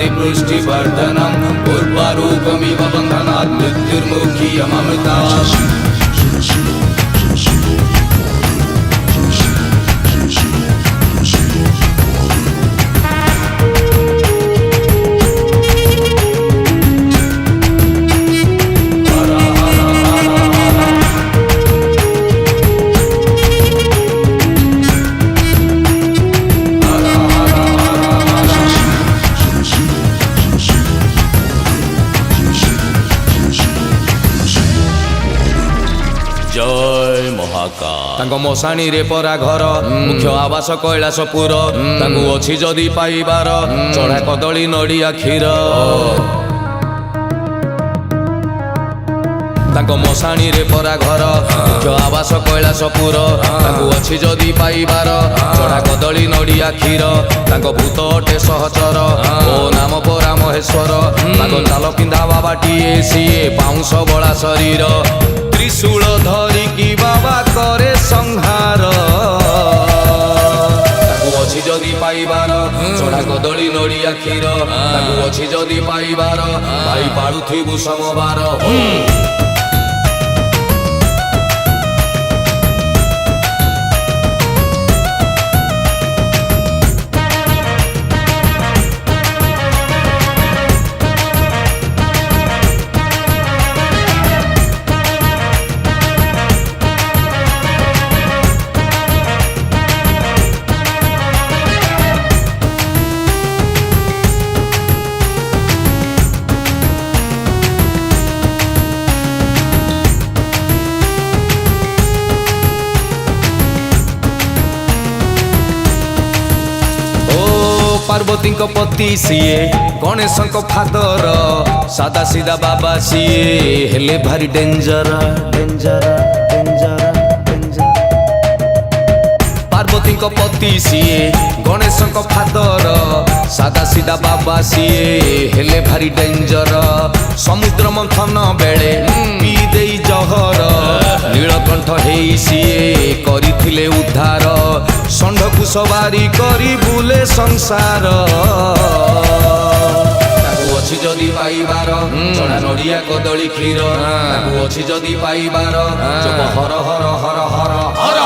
वन्दे पुष्टिवर्धनम् उर्वारुकमिव बन्धनात् मृत्युर्मुखीयममृता। जय महाकाल। तांको मशाणी रे परा घर मुख्य आवास कैलासपुर तांको अछि जदि पाइबार चढ़ा कदली नड़िया क्षीर। तांको मशाणी रे परा घर मुख्य आवास कैलासपुर तांको अछि जदि पाइबार चढ़ा कदली नड़िया क्षीर। तांको भूत अटे सहचर ओ नाम परा महेश्वर तांको चाल पिंधा बाबाटिए सिए पाउंस बड़ा शरीर त्रिशूल धरिकी बाबा करे संहार। ताकू अछि जदि पाइबार चढ़ा कदली नड़िया क्षीर ताकू अछि जदि पाइबार भाई पाड़ुथिबु समबार। पार्वती पति सीए गणेश फादर सादा सीधा बाबा सीए हेले भारी danger danger danger danger. Parvati पति सीए गणेश फादर सादा सीधा बाबा सीए हेले भारी डेंजर। समुद्र मंथन बेले पी देई जहर नीलकंठ हेई सीए करिथिले उद्धार षंढकु सवारी करी बुले संसार। ताकू अछि जदि पाइबार चढ़ा नड़िया कदली क्षीर ताकू अछि जदि पाइबार जप हर हर हर हर हर।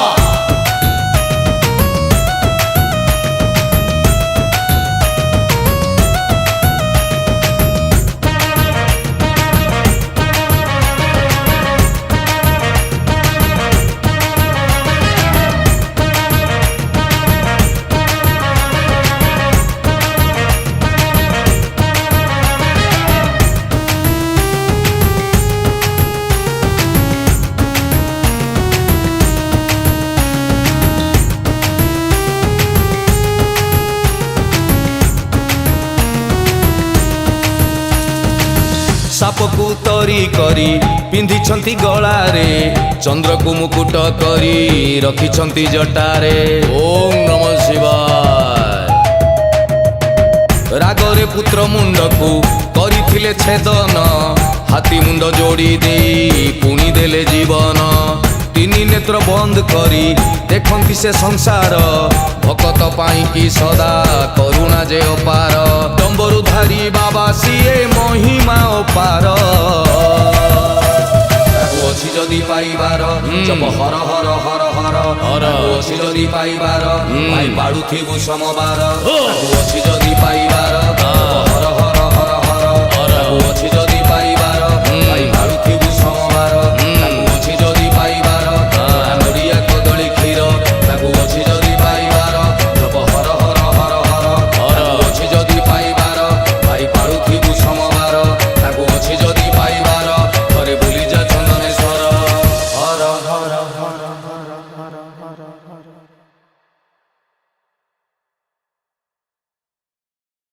सापकु तरी करी पिंधिछंती गलारे चंद्र को मुकुट करी रखिछंती जटारे। ओम नमः शिवाय। रागरे पुत्र मुंड को करिथिले छेदन हाथी मुंड जोड़ी देई पुणी देले जीवन। तीनी नेत्र बंद करी देखंती से संसार भकत पाई की सदा करुणा जे अपार। डंबरु धारी बाबा सिए महिमा अपार। ताकू अछि जदि पाइबार जप हर हर हर हर हर। अछि जदि पाइबार भाई पाड़ुथिबु समबार ताकू अछि जदि पाइबार